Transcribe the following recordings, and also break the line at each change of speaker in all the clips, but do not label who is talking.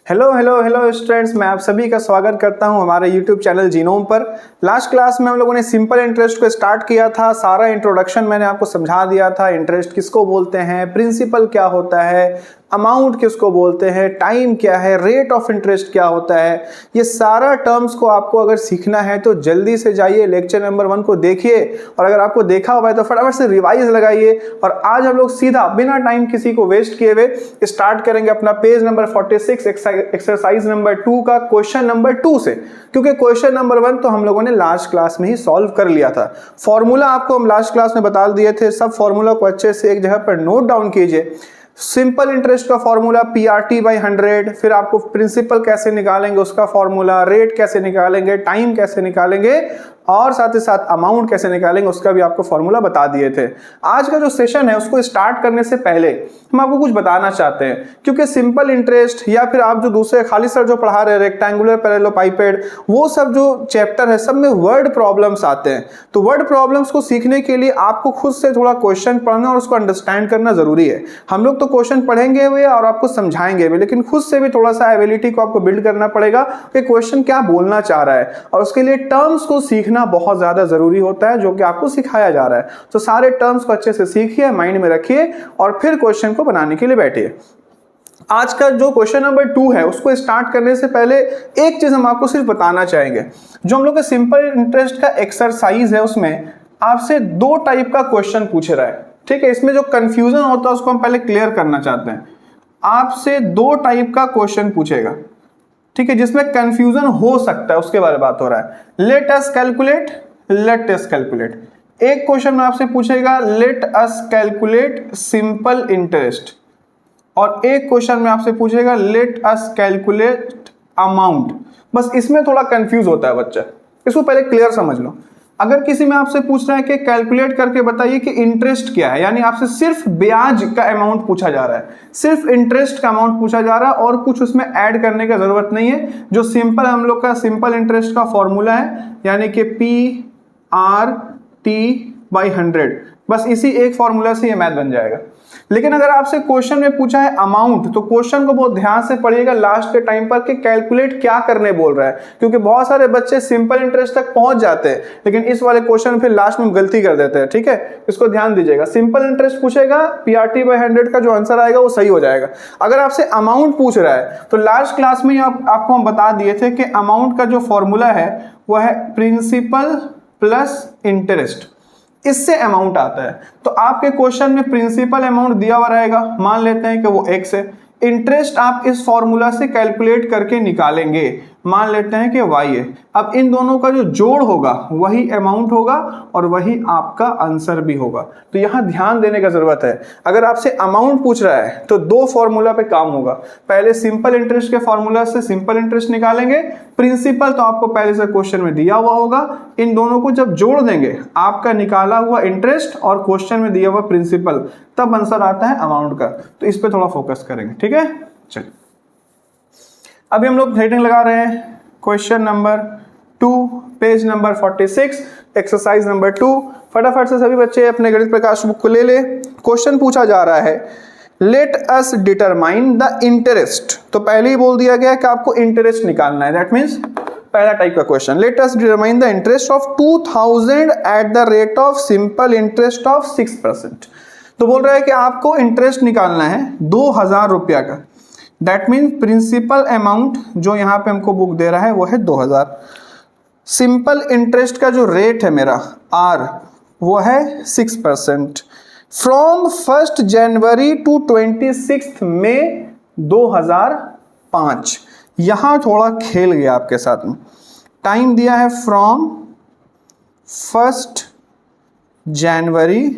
Hello hello hello students, मैं आप सभी का स्वागत करता हूं हमारे यूट्यूब चैनल जीनोम पर। लास्ट क्लास में हम लोगों ने सिंपल इंटरेस्ट को स्टार्ट किया था। सारा इंट्रोडक्शन मैंने आपको समझा दिया था। इंटरेस्ट किसको बोलते हैं, प्रिंसिपल क्या होता है, अमाउंट किसको बोलते हैं, टाइम क्या है, रेट ऑफ इंटरेस्ट क्या होता है। ये सारा टर्म्स को आपको अगर सीखना है तो जल्दी से जाइए लेक्चर नंबर 1 को देखिए, और अगर आपको देखा हुआ है तो फटाफट से रिवाइज लगाइए। और आज हम लोग सीधा बिना टाइम किसी को वेस्ट किए हुए स्टार्ट करेंगे अपना पेज नंबर 46 एक्सरसाइज नंबर 2 का क्वेश्चन नंबर 2 से, क्योंकि क्वेश्चन नंबर 1 तो हम लोगों ने लास्ट क्लास में ही सॉल्व कर लिया था। फॉर्मूला आपको हम लास्ट क्लास में बता दिए थे, सब फॉर्मूला को अच्छे से एक जगह पर नोट डाउन कीजिए। सिंपल इंटरेस्ट का फॉर्मूला PRT/100, फिर आपको प्रिंसिपल कैसे निकालेंगे उसका फॉर्मूला, रेट कैसे निकालेंगे, टाइम कैसे निकालेंगे, और साथ ही साथ अमाउंट कैसे निकालेंगे उसका भी आपको फॉर्मूला बता दिए थे। आज का जो सेशन है उसको स्टार्ट करने से पहले हम आपको कुछ बताना चाहते हैं, क्योंकि सिंपल इंटरेस्ट या फिर आप जो दूसरे खाली सर जो पढ़ा रहे हैं रेक्टेंगुलर पैरेललोपाइपेड, वो सब जो चैप्टर है सब में वर्ड प्रॉब्लम्स आते हैं। तो वर्ड प्रॉब्लम्स को सीखने के लिए आपको खुद से थोड़ा क्वेश्चन पढ़ना और उसको अंडरस्टैंड करना जरूरी है। हम लोग तो क्वेश्चन पढ़ेंगे भी और आपको समझाएंगे भी, लेकिन खुद से भी थोड़ा सा एबिलिटी को आपको बिल्ड करना पड़ेगा कि क्वेश्चन क्या बोलना चाह रहा है, और उसके लिए टर्म्स को सीखना बहुत ज्यादा जरूरी होता है जो कि आपको सिखाया जा रहा है। तो सारे टर्म्स को अच्छे से सीखिए, माइंड में रखिए और फिर क्वेश्चन को बनाने के लिए बैठिए। आज का जो क्वेश्चन नंबर 2 है उसको स्टार्ट करने से पहले एक चीज हम आपको सिर्फ बताना चाहेंगे। जो हम लोग का सिंपल इंटरेस्ट का एक्सरसाइज है उसमें आपसे 2 टाइप का क्वेश्चन पूछ रहा है, ठीक है। इसमें जो कंफ्यूजन होता है उसको हम पहले क्लियर करना चाहते हैं। आपसे 2 टाइप का क्वेश्चन पूछेगा, ठीक है, जिसमें कंफ्यूजन हो सकता है उसके बारे में बात हो रहा है। Let us calculate. एक क्वेश्चन में आपसे पूछेगा let us calculate simple interest, और एक क्वेश्चन में आपसे पूछेगा लेट अस कैलकुलेट अमाउंट। बस इसमें थोड़ा कंफ्यूज होता है बच्चा, इसको पहले क्लियर समझ लो। अगर किसी में आपसे पूछ रहा है कि कैलकुलेट करके बताइए कि इंटरेस्ट क्या है, यानी आपसे सिर्फ ब्याज का अमाउंट पूछा जा रहा है, सिर्फ इंटरेस्ट का अमाउंट पूछा जा रहा है और कुछ उसमें ऐड करने का जरूरत नहीं है। जो सिंपल हम लोग का सिंपल इंटरेस्ट का फॉर्मूला है यानी कि PRT/100, बस इसी एक फॉर्मूला से ये मैथ बन जाएगा। लेकिन अगर आपसे क्वेश्चन में पूछा है अमाउंट, तो क्वेश्चन को बहुत ध्यान से पढ़िएगा लास्ट के टाइम पर कि कैलकुलेट क्या करने बोल रहा है, क्योंकि बहुत सारे बच्चे सिंपल इंटरेस्ट तक पहुंच जाते हैं लेकिन इस वाले क्वेश्चन फिर लास्ट में गलती कर देते हैं, ठीक है। इसको ध्यान दीजिएगा। सिंपल इंटरेस्ट पूछेगा, PRT/100 का जो आंसर आएगा वो सही हो जाएगा। अगर आपसे अमाउंट पूछ रहा है तो लास्ट क्लास में आपको हम बता दिए थे कि अमाउंट का जो फॉर्मूला है वह है प्रिंसिपल प्लस इंटरेस्ट, इससे अमाउंट आता है। तो आपके क्वेश्चन में प्रिंसिपल अमाउंट दिया हुआ रहेगा, मान लेते हैं कि वो x है। इंटरेस्ट आप इस फॉर्मूला से कैलकुलेट करके निकालेंगे, मान लेते हैं कि y है। अब इन दोनों का जो जोड़ होगा वही अमाउंट होगा और वही आपका आंसर भी होगा। तो यहां ध्यान देने का जरूरत है। अगर आपसे अमाउंट पूछ रहा है तो 2 फॉर्मूला पे काम होगा। पहले सिंपल इंटरेस्ट के फॉर्मूला से सिंपल इंटरेस्ट निकालेंगे, प्रिंसिपल तो आपको पहले से क्वेश्चन में दिया हुआ होगा। इन दोनों को जब जोड़ देंगे आपका निकाला हुआ इंटरेस्ट और क्वेश्चन में दिया हुआ प्रिंसिपल, तब आंसर आता है अमाउंट का। तो इस पे थोड़ा फोकस करेंगे, ठीक है। चलिए अभी हम लोग हेडिंग लगा रहे हैं question number 2 page number 46 exercise number 2। फटाफट से सभी बच्चे अपने गणित प्रकाश बुक को ले ले। क्वेश्चन पूछा जा रहा है let us determine the interest. तो पहले ही बोल दिया गया कि आपको इंटरेस्ट निकालना है। दैट मीन्स पहला टाइप का question, let us determine the interest of 2000 at the rate of simple interest of 6%। तो बोल रहा है कि आपको इंटरेस्ट निकालना है 2000 रुपया का। दैट मीन प्रिंसिपल अमाउंट जो यहाँ पे हमको बुक दे रहा है वो है 2000। सिंपल इंटरेस्ट का जो रेट है मेरा R वो है 6%। फ्रॉम 1 जनवरी टू 26 मई 2005। यहाँ थोड़ा खेल गया आपके साथ में। टाइम दिया है फ्रॉम 1 जनवरी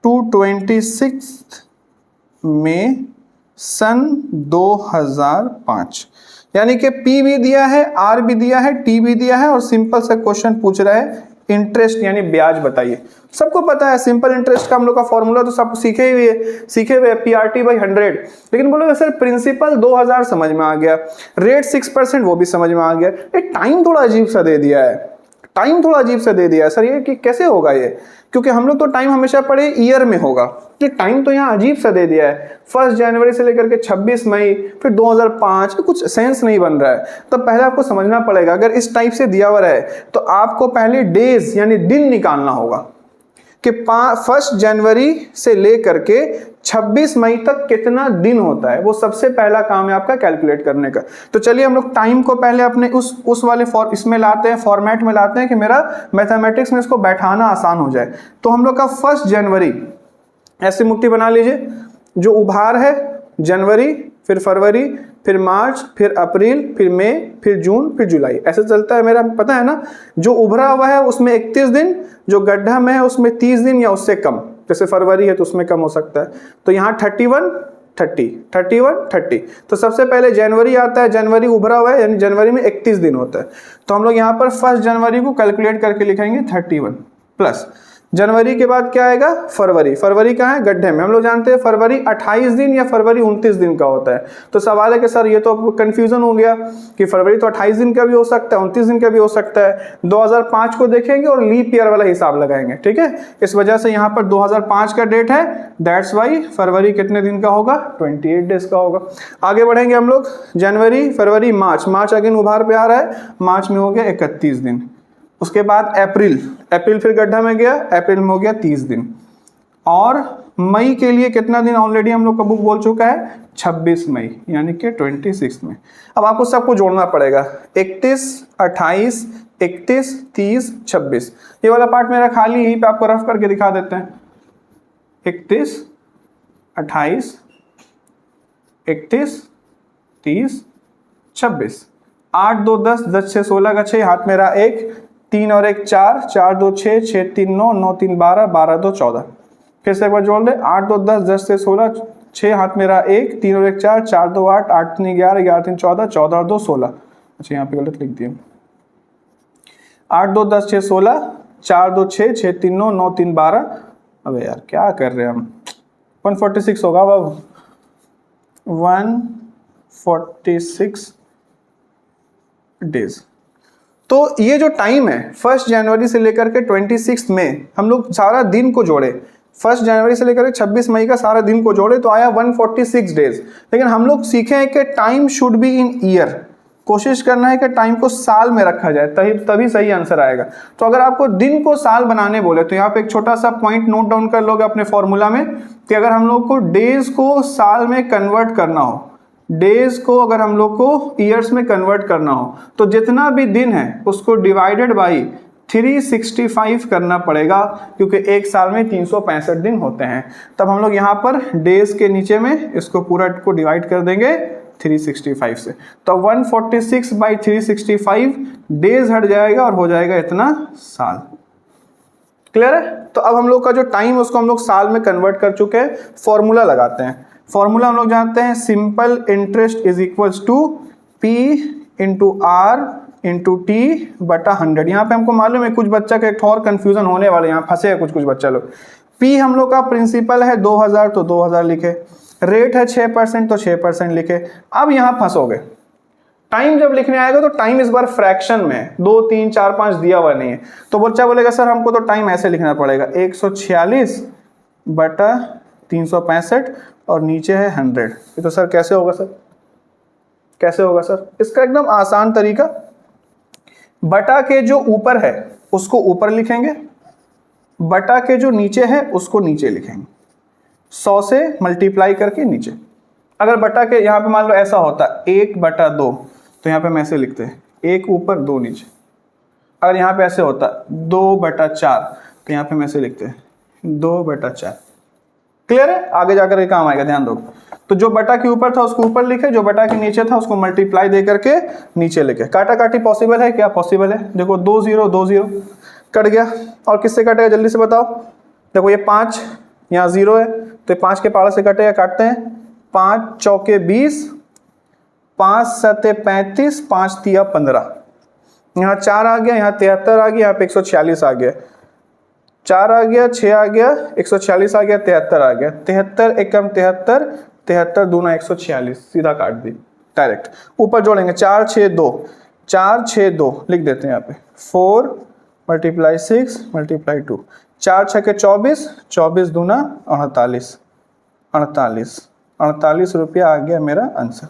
टू 26 मई सन 2005, यानी कि P भी दिया है, R भी दिया है, T भी दिया है, और सिंपल सा क्वेश्चन पूछ रहा है इंटरेस्ट यानी ब्याज बताइए। सबको पता है सिंपल इंटरेस्ट का हम लोग का फॉर्मूला तो सब सीखे हुए PRT/100। लेकिन बोलोगे सर प्रिंसिपल 2000 समझ में आ गया, रेट 6% वो भी समझ में आ गया, ये टाइम थोड़ा अजीब सा दे दिया है। टाइम थोड़ा अजीब से दे दिया है सर ये कि कैसे होगा ये, क्योंकि हम लोग तो टाइम हमेशा पढ़े ईयर में होगा, कि टाइम तो यहाँ अजीब सा दे दिया है, 1 जनवरी से लेकर के 26 मई फिर 2005, कुछ सेंस नहीं बन रहा है। तो पहले आपको समझना पड़ेगा, अगर इस टाइप से दिया हुआ है तो आपको पहले डेज यानी दिन निकालना होगा कि 1 जनवरी से लेकर के 26 मई तक कितना दिन होता है, वो सबसे पहला काम है आपका कैलकुलेट करने का। तो चलिए हम लोग टाइम को पहले अपने उस वाले इसमें लाते हैं, फॉर्मेट में लाते हैं कि मेरा मैथमेटिक्स में इसको बैठाना आसान हो जाए। तो हम लोग का 1 जनवरी ऐसी मुट्ठी बना लीजिए, जो उभार है जनवरी, फिर फरवरी, फिर मार्च, फिर अप्रैल, फिर मई, फिर जून, फिर जुलाई, ऐसे चलता है मेरा, पता है ना। जो उभरा हुआ है उसमें 31 दिन, जो गड्ढा में है उसमें 30 दिन या उससे कम, जैसे फरवरी है तो उसमें कम हो सकता है। तो यहाँ 31, 30, 31, 30। तो सबसे पहले जनवरी आता है, जनवरी उभरा हुआ है यानी जनवरी में 31 दिन होता है। तो हम लोग यहाँ पर 1 जनवरी को कैलकुलेट करके लिखेंगे 31 प्लस जनवरी के बाद क्या आएगा फरवरी। फरवरी कहाँ है गड्ढे में, हम लोग जानते हैं फरवरी 28 दिन या फरवरी 29 दिन का होता है। तो सवाल है कि सर ये तो कंफ्यूजन हो गया कि फरवरी तो 28 दिन का भी हो सकता है, 29 दिन का भी हो सकता है। 2005 को देखेंगे और लीप ईयर वाला हिसाब लगाएंगे, ठीक है। इस वजह से यहाँ पर 2005 का डेट है, दैट्स वाई फरवरी कितने दिन का होगा 28 डेज का होगा। आगे बढ़ेंगे हम लोग, जनवरी, फरवरी, मार्च, मार्च अगेन उभार पे आ रहा है, मार्च में हो गया 31 दिन। उसके बाद अप्रैल, अप्रैल फिर गड्ढा में गया, अप्रैल में हो गया 30 दिन। और मई के लिए कितना दिन ऑलरेडी हम लोग का बुक बोल चुका है 26 मई यानी कि 26 में। अब आपको सबको जोड़ना पड़ेगा, 31, 28, 31, 30, 26। ये वाला पार्ट मेरा खाली, यहीं पे आपको रफ करके दिखा देते हैं। 31, 28, 31, 30, 26। 8 2 10, 10 6 16 का 6, हाथ मेरा 1, 3 और 1 4, 4 2 6, 6 3 9, 9 3 12, 12 2 14। फिर से एक बार जोड़ दे, 8 2 10, 10 से 16, 6 हाथ मेरा 1, 3 और 1 4, 4 2 8, 8 3 11, 11 3 14, 14 और 2 16। अच्छा यहाँ पे गलत लिख दिया, 8 2 10 6 16, 4 2 6, 6 3 9, 9 3 12। अबे यार क्या कर रहे हैं हम, 146 होगा बाबू, 146 डेज। तो ये जो टाइम है 1 जनवरी से लेकर के 26 मई, हम लोग सारा दिन को जोड़े, 1 जनवरी से लेकर के 26 मई का सारा दिन को जोड़े तो आया 146 डेज। लेकिन हम लोग सीखे हैं कि time should be in year, कोशिश करना है कि टाइम को साल में रखा जाए, तभी सही आंसर आएगा। तो अगर आपको दिन को साल बनाने बोले तो यहाँ पे एक छोटा सा पॉइंट नोट डाउन कर लोगे अपने फॉर्मूला में कि अगर हम लोग को डेज को साल में कन्वर्ट करना हो, डेज को अगर हम लोग को ईयर्स में कन्वर्ट करना हो तो जितना भी दिन है उसको डिवाइडेड बाई 365 करना पड़ेगा, क्योंकि एक साल में 365 दिन होते हैं। तब हम लोग यहाँ पर डेज के नीचे में इसको पूरा को डिवाइड कर देंगे 365 से, तो 146 बाई 365 डेज हट जाएगा और हो जाएगा इतना साल। क्लियर है। तो अब हम लोग का जो टाइम है उसको हम लोग साल में कन्वर्ट कर चुके हैं। फॉर्मूला लगाते हैं, फॉर्मूला हम लोग जानते हैं, simple interest is equals to P into R into T बटा 100। यहाँ पे हमको मालूम है कुछ बच्चा का एक और कंफ्यूजन होने वाला, यहाँ फंसे हैं कुछ बच्चा लोग। पी हम लोग का प्रिंसिपल है 2000 तो 2000 लिखे, रेट है 6% तो 6% लिखे। अब यहाँ फंसोगे, टाइम जब लिखने आएगा तो टाइम इस बार फ्रैक्शन में है, 2 3 4 5 दिया हुआ नहीं है। तो बच्चा बोलेगा सर हमको तो टाइम ऐसे लिखना पड़ेगा, 146 बटा 365 और नीचे है 100। ये तो सर कैसे होगा सर, कैसे होगा सर? इसका एकदम आसान तरीका, बटा के जो ऊपर है उसको ऊपर लिखेंगे, बटा के जो नीचे है उसको नीचे लिखेंगे, 100 से मल्टीप्लाई करके नीचे। अगर बटा के यहाँ पे मान लो ऐसा होता 1/2 तो यहाँ पे हम ऐसे लिखते हैं 1 ऊपर 2 नीचे। अगर यहाँ पे ऐसे होता 2/4 तो यहाँ पे हम ऐसे लिखते हैं 2/4। क्लियर है, आगे जाकर ये काम आएगा, ध्यान दो। तो जो बटा के ऊपर था उसको ऊपर लिखे, जो बटा के नीचे था उसको मल्टीप्लाई दे करके नीचे लिखे। काटा काटी पॉसिबल है क्या? पॉसिबल है। देखो 2 0 2 0 कट गया, और किससे कटेगा जल्दी से बताओ। देखो ये 5 यहाँ 0 है तो 5 के पहाड़ से कटेगा, काटते हैं। 5 चौके 20, 5 सते 35, 5 तिया 15, यहाँ 4 आ गया, यहाँ 73 आ गया, यहाँ पे 146 आ गया, 4 आ गया, 6 आ गया, 146 आ गया, 73 आ गया, 73 एकम 73, 73 दूना 146, सीधा काट दी डायरेक्ट। ऊपर जोड़ेंगे 4 6 2, 4 6 2 लिख देते हैं यहाँ पे 4 मल्टीप्लाई 6 मल्टीप्लाई 2, 4 छके 24, 24 दूना 48, 48 रुपया आ गया मेरा आंसर।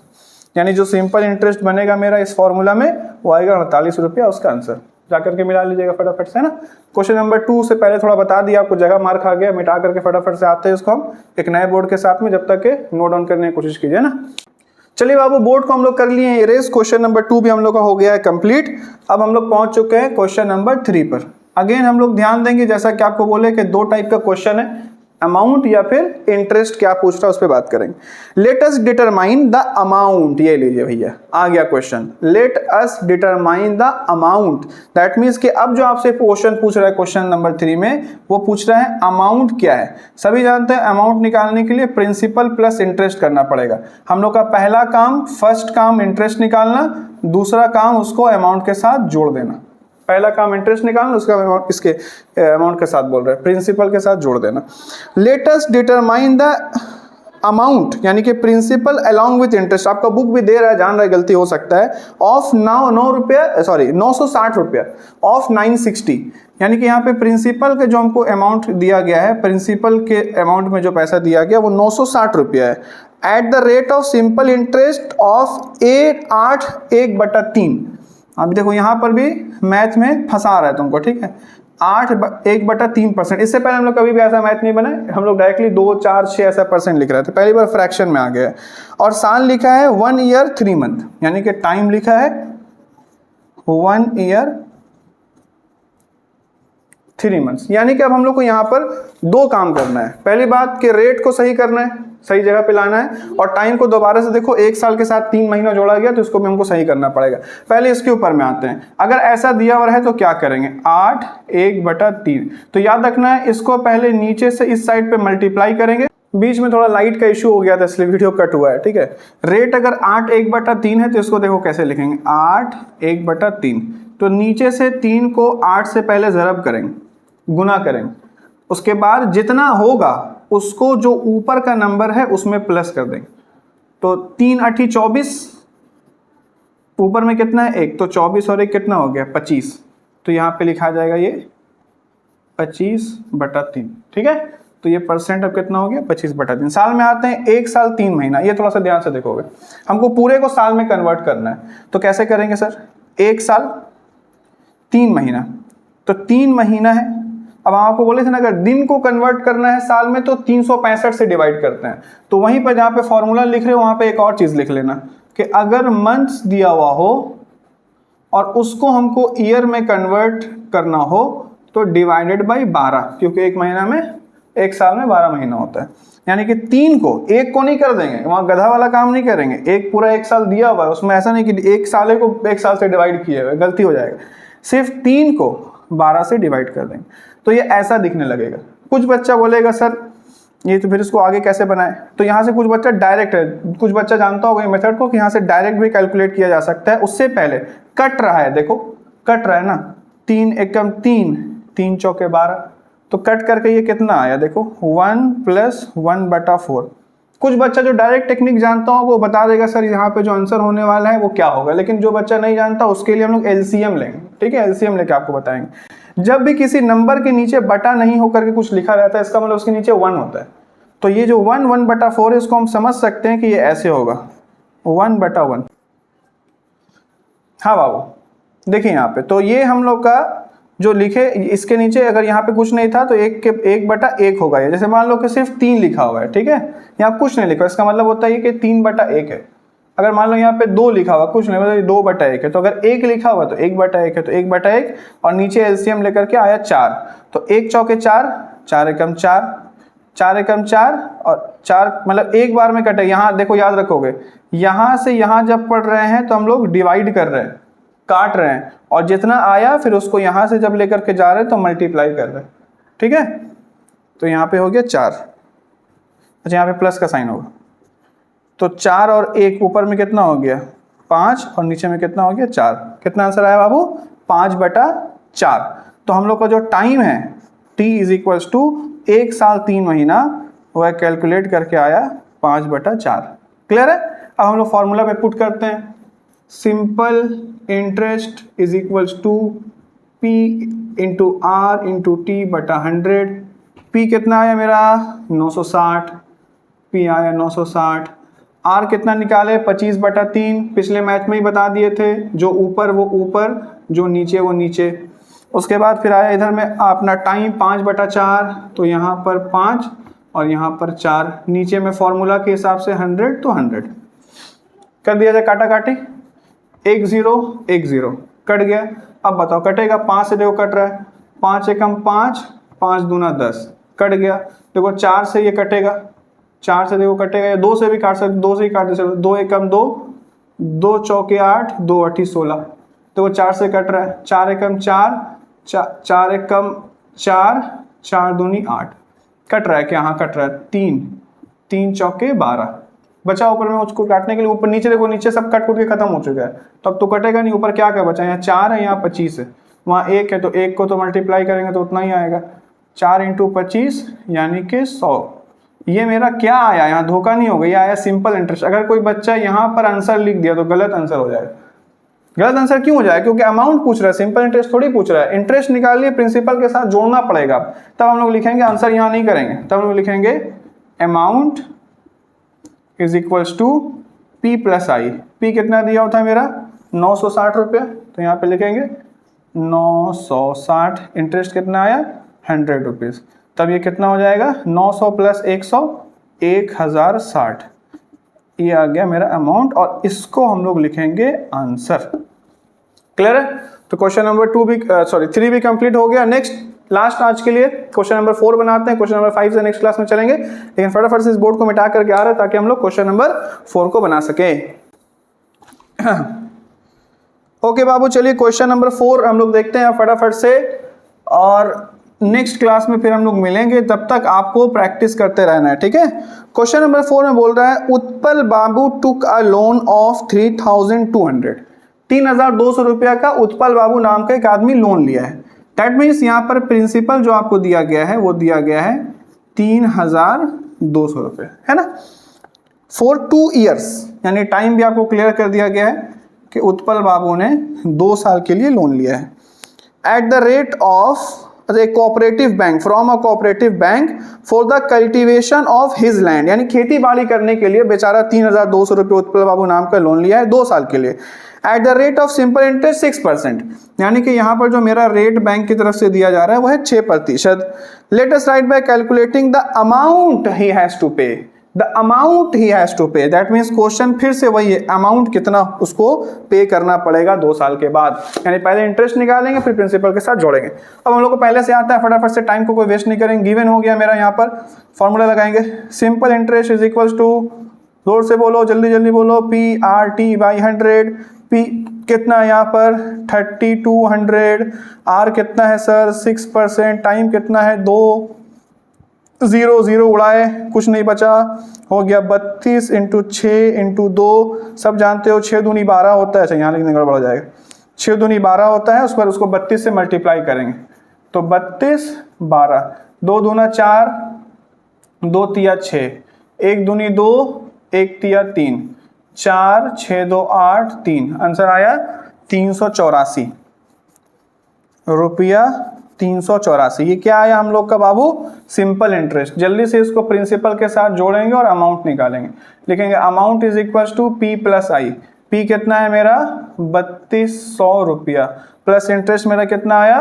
यानी जो सिंपल इंटरेस्ट बनेगा मेरा इस फॉर्मूला में वो आएगा 48 रुपया, उसका आंसर जाकर के मिला लीजिएगा फटाफट से, है ना। क्वेश्चन नंबर 2 से पहले थोड़ा बता दिया आपको, जगह मार्क आ गया, मिटा करके फटाफट से आते हैं इसको हम एक नए बोर्ड के साथ में, जब तक के नोट डाउन करने की कोशिश कीजिए ना। चलिए बाबू, बोर्ड को हम लोग कर लिए हैं इरेज, क्वेश्चन नंबर 2 भी हम लोग का हो गया है कंप्लीट। अब हम लोग पहुंच चुके हैं क्वेश्चन नंबर 3 पर। अगेन हम लोग ध्यान देंगे, जैसा कि आपको बोले कि 2 टाइप का क्वेश्चन है, अमाउंट या फिर इंटरेस्ट, क्या पूछ रहा है उस पर बात करेंगे। Let us determine the amount, ये लीजिए भैया आ गया question, let us determine the amount. That means कि अब जो आपसे क्वेश्चन पूछ रहा है क्वेश्चन नंबर 3 में, वो पूछ रहा है अमाउंट क्या है। सभी जानते हैं अमाउंट निकालने के लिए प्रिंसिपल प्लस इंटरेस्ट करना पड़ेगा। हम लोग का पहला काम, फर्स्ट काम इंटरेस्ट निकालना, दूसरा काम उसको अमाउंट के साथ जोड़ देना। पहला काम इंटरेस्ट निकालना, उसका अमाउंट इसके अमाउंट के साथ बोल रहे हैं, प्रिंसिपल के साथ जोड़ देना। Let us determine the amount, यानी कि प्रिंसिपल अलॉन्ग विथ इंटरेस्ट, आपका बुक भी दे रहा है, जान रहा है गलती हो सकता है, ऑफ 960 रुपया ऑफ 960, यानी कि यहाँ पे प्रिंसिपल के जो हमको अमाउंट दिया गया है, प्रिंसिपल के अमाउंट में जो पैसा दिया गया वो 960 रुपया है, at the rate of simple interest of 8/1/3। अभी देखो यहाँ पर भी मैथ में फंसा रहा है तुमको, ठीक है, 8/1/3%। इससे पहले हम लोग कभी भी ऐसा मैथ नहीं बनाए, हम लोग डायरेक्टली 2, 4, 6 ऐसा परसेंट लिख रहे थे, पहली बार फ्रैक्शन में आ गया है। और साल लिखा है 1 ईयर 3 मंथ, यानी कि टाइम लिखा है 1 ईयर 3 मंथ्स। यानी कि अब हम लोग को यहाँ पर 2 काम करना है। पहली बात कि रेट को सही करना है, सही जगह पे लाना है, और टाइम को दोबारा से देखो, 1 साल के साथ 3 महीना जोड़ा गया तो इसको भी हमको सही करना पड़ेगा। पहले इसके ऊपर में आते हैं, अगर ऐसा दिया हुआ है तो क्या करेंगे, 8/1/3। तो याद रखना है, इसको पहले नीचे से इस साइड पे मल्टीप्लाई करेंगे। बीच में थोड़ा लाइट का इश्यू हो गया था इसलिए वीडियो कट हुआ है, ठीक है। रेट अगर 8/1/3 है तो इसको देखो कैसे लिखेंगे, 8/1/3। तो नीचे से 3 को 8 से पहले ज़रब करेंगे, गुना करेंगे, उसके बाद जितना होगा उसको जो ऊपर का नंबर है उसमें प्लस कर देंगे। तो 3 8 24, ऊपर में कितना है 1, तो 24 और 1 कितना हो गया 25। तो यहाँ पे लिखा जाएगा ये 25/3, ठीक है। तो ये परसेंट अब कितना हो गया 25/3। साल में आते हैं, 1 साल 3 महीना, ये थोड़ा सा ध्यान से देखोगे, हमको पूरे को साल में कन्वर्ट करना है। तो कैसे करेंगे सर, 1 साल 3 महीना, तो 3 महीना है। अब हम आपको बोले थे ना, अगर दिन को कन्वर्ट करना है साल में तो 365 से डिवाइड करते हैं। तो वहीं पर जहाँ पे फॉर्मूला लिख रहे हो वहाँ पे एक और चीज़ लिख लेना कि अगर मंथ्स दिया हुआ हो और उसको हमको ईयर में कन्वर्ट करना हो तो डिवाइडेड बाई 12, क्योंकि 1 महीना में, 1 साल में 12 महीना होता है। यानी कि 3 को 1 को नहीं कर देंगे, वहाँ गधा वाला काम नहीं करेंगे। एक पूरा 1 साल दिया हुआ है, उसमें ऐसा नहीं कि 1 साल को 1 साल से डिवाइड किए हुए, गलती हो जाएगा। सिर्फ 3 को 12 से डिवाइड कर देंगे, तो ये ऐसा दिखने लगेगा। कुछ बच्चा बोलेगा सर ये तो फिर इसको आगे कैसे बनाए, तो यहाँ से कुछ बच्चा डायरेक्ट है, कुछ बच्चा जानता होगा ये मेथड को कि यहाँ से डायरेक्ट भी कैलकुलेट किया जा सकता है। उससे पहले कट रहा है, देखो कट रहा है ना, 3 एकम 3, 3 चौके 12, तो कट करके ये कितना आया देखो 1 + 1/4। कुछ बच्चा जो डायरेक्ट टेक्निक जानता हो वो बता देगा सर यहाँ पे जो आंसर होने वाला है वो क्या होगा, लेकिन जो बच्चा नहीं जानता उसके लिए हम लोग एलसीएम लेंगे, ठीक है। एलसीएम लेके आपको बताएंगे। जब भी किसी नंबर के नीचे बटा नहीं होकर के कुछ लिखा रहता है, इसका मतलब उसके नीचे 1 होता है। तो ये जो 1/4 है इसको हम समझ सकते हैं कि ये ऐसे होगा 1/1। हाँ बाबू देखिए यहाँ पे, तो ये हम लोग का जो लिखे, इसके नीचे अगर यहाँ पे कुछ नहीं था तो 1/1 होगा ये। जैसे मान लो कि सिर्फ 3 लिखा हुआ है, ठीक है, यहाँ कुछ नहीं लिखा, इसका मतलब होता है कि 3/1 है। अगर मान लो यहाँ पे 2 लिखा हुआ, कुछ नहीं, मतलब 2/1 है। तो अगर 1 लिखा हुआ तो 1/1 है, तो 1/1 और नीचे एलसीएम लेकर के आया 4, तो 1 चौके 4, 4 एकम 4, 4 एकम 4 और 4 मतलब एक बार में कटे। यहाँ देखो याद रखोगे, यहाँ से यहाँ जब पढ़ रहे हैं तो हम लोग डिवाइड कर रहे हैं, काट रहे हैं, और जितना आया फिर उसको यहाँ से जब लेकर के जा रहे हैं तो मल्टीप्लाई कर रहे हैं, ठीक है। तो यहाँ पे हो गया 4, अच्छा यहाँ पे प्लस का साइन होगा, तो 4 और 1 ऊपर में कितना हो गया 5 और नीचे में कितना हो गया 4। कितना आंसर आया बाबू 5/4। तो हम लोग का जो टाइम है t = 1 साल 3 महीना, वह कैलकुलेट करके आया 5/4। क्लियर है। अब हम लोग फॉर्मूला पे पुट करते हैं, simple interest = P into R into T बटा 100। P कितना आया मेरा 960, P आया 960। R कितना निकाले 25 बटा 3, पिछले मैथ में ही बता दिए थे, जो ऊपर वो ऊपर, जो नीचे वो नीचे। उसके बाद फिर आया इधर में अपना टाइम 5 बटा 4, तो यहाँ पर 5 और यहाँ पर 4, नीचे में फॉर्मूला के हिसाब से 100 तो 100 कर दिया जाए, काटा काटी 1 0 1 0 कट गया। अब बताओ कटेगा, 5 से देखो कट रहा है, 5 एकम 5, 5 दूना 10 कट गया। देखो 4 से ये कटेगा, 4 से देखो कटेगा, या 2 से भी काट सकते, 2 से ही काट दे सकते, 2 एकम 2, 2 चौके 8, 2 अठी 16। देखो 4 से कट रहा है, 4 एकम 4, 4 एकम 4, 4 दूनी 8 कट रहा है क्या? हाँ कट रहा है, 3, 3 चौके 12 बचा ऊपर में। उसको काटने के लिए ऊपर नीचे देखो, नीचे सब कट के खत्म हो चुका है, तो अब तो कटेगा नहीं। ऊपर क्या क्या बचा? यहाँ 4 है, यहाँ 25 है, वहाँ 1 है, तो 1 को तो मल्टीप्लाई करेंगे तो उतना ही आएगा। 4 इंटू 25 यानी कि 100। ये मेरा क्या आया? यहाँ धोखा नहीं होगा, ये आया सिंपल इंटरेस्ट। अगर कोई बच्चा यहाँ पर आंसर लिख दिया तो गलत आंसर हो जाएगा। गलत आंसर क्यों हो जाएगा? क्योंकि अमाउंट पूछ रहा है, सिंपल इंटरेस्ट थोड़ी पूछ रहा है। इंटरेस्ट निकालिए, प्रिंसिपल के साथ जोड़ना पड़ेगा, तब हम लोग लिखेंगे। आंसर यहाँ नहीं करेंगे, तब हम लोग लिखेंगे amount is equals to P plus I. P कितना दिया होता है मेरा 960 रुपया, तो यहाँ पे लिखेंगे 960। इंटरेस्ट कितना आया 100 रुपीज़, तब ये कितना हो जाएगा 900 प्लस 100 1060। ये आ गया मेरा अमाउंट, और इसको हम लोग लिखेंगे आंसर। क्लियर है? तो क्वेश्चन नंबर 3 भी कंप्लीट हो गया। नेक्स्ट लास्ट आज के लिए क्वेश्चन नंबर 4 बनाते हैं। क्वेश्चन नंबर 5 से नेक्स्ट क्लास में चलेंगे, लेकिन फटाफट से इस बोर्ड को मिटा करके आ रहा है ताकि हम लोग क्वेश्चन नंबर 4 को बना सके। ओके बाबू, चलिए क्वेश्चन नंबर 4 हम लोग देखते हैं फटाफट से, और नेक्स्ट क्लास में फिर हम लोग मिलेंगे। तब तक आपको प्रैक्टिस करते रहना है, ठीक है। क्वेश्चन नंबर 4 में बोल रहा है उत्पल बाबू टुक अ लोन ऑफ 3200। 3200 रुपया का उत्पल बाबू नाम का एक आदमी लोन लिया है। दैट मीन्स यहाँ पर प्रिंसिपल जो आपको दिया गया है वो दिया गया है 3200 रुपये, है ना, फॉर 2 ईयर्स। यानी टाइम भी आपको क्लियर कर दिया गया है कि उत्पल बाबू ने 2 साल के लिए लोन लिया है। At the rate of A cooperative bank, from a cooperative bank for the cultivation of his land. यानी खेती बाड़ी करने के लिए बेचारा 3200 रुपये उत्पल बाबू नाम का लोन लिया है 2 साल के लिए। At the rate of simple interest 6%, यानी कि यहाँ पर जो मेरा रेट बैंक की तरफ से दिया जा रहा है वो है 6%। Let us write by calculating the amount he has to pay. The amount he has to pay, that means question फिर से वही है, अमाउंट कितना उसको पे करना पड़ेगा 2 साल के बाद। यानी पहले इंटरेस्ट निकालेंगे फिर प्रिंसिपल के साथ जोड़ेंगे। अब हम लोग को पहले से आता है, फटाफट से टाइम को कोई वेस्ट नहीं करेंगे। गिवन हो गया मेरा, यहाँ पर फॉर्मूला लगाएंगे। Simple interest is equals to, जोर से बोलो, जल्दी जल्दी बोलो, PRT बाई 100। P कितना यहाँ पर 3200। R कितना है सर 6%। टाइम कितना है 2, 0 0 उड़ाए, कुछ नहीं बचा, हो गया 32 इंटू 6 इंटू 2। सब जानते हो 6 दूनी 12 होता है। अच्छा यहाँ लिखने गड़बड़ हो जाएगा, 6 दूनी 12 होता है, उस पर उसको 32 से मल्टीप्लाई करेंगे तो 32 12, 2 दूना 4, 2 तिया 6, 1 दूनी 2, 1 तिया 3, 4 6 2 8 3। आंसर आया 384 रुपया। 384, ये क्या आया हम लोग का बाबू? Simple interest. जल्दी से इसको प्रिंसिपल के साथ जोड़ेंगे और अमाउंट निकालेंगे। लिखेंगे amount is equal to P plus I. P कितना है मेरा 3200 रुपया, प्लस इंटरेस्ट मेरा कितना आया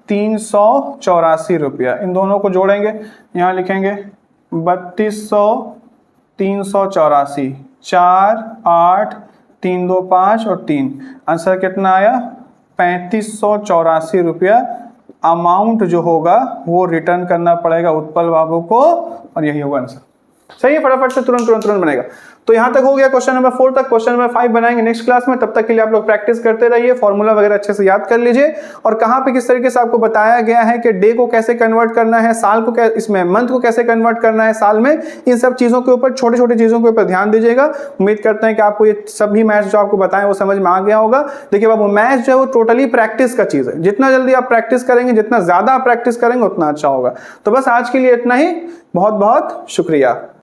384 रुपया। इन दोनों को जोड़ेंगे, यहाँ लिखेंगे 3200 384, 4 8 3 2 5 और 3। आंसर कितना आया 3584 रुपया। अमाउंट जो होगा वो रिटर्न करना पड़ेगा उत्पल बाबू को, और यही होगा आंसर। सही है, फटाफट से तुरंत बनेगा। तो यहाँ तक हो गया क्वेश्चन नंबर 4 तक। क्वेश्चन नंबर 5 बनाएंगे नेक्स्ट क्लास में। तब तक के लिए आप लोग प्रैक्टिस करते रहिए, फॉर्मूला वगैरह अच्छे से याद कर लीजिए, और कहाँ पे किस तरीके से आपको बताया गया है कि डे को कैसे कन्वर्ट करना है, साल को इसमें मंथ को कैसे कन्वर्ट करना है साल में। इन सब चीज़ों के ऊपर, छोटी छोटी चीज़ों के ऊपर ध्यान दीजिएगा। उम्मीद करते हैं कि आपको ये सभी मैथ्स जो आपको बताएं वो समझ में आ गया होगा। देखिए बाबू, मैथ्स जो है वो टोटली प्रैक्टिस का चीज़ है। जितना जल्दी आप प्रैक्टिस करेंगे, जितना ज़्यादा आप प्रैक्टिस करेंगे उतना अच्छा होगा। तो बस आज के लिए इतना ही। बहुत बहुत शुक्रिया।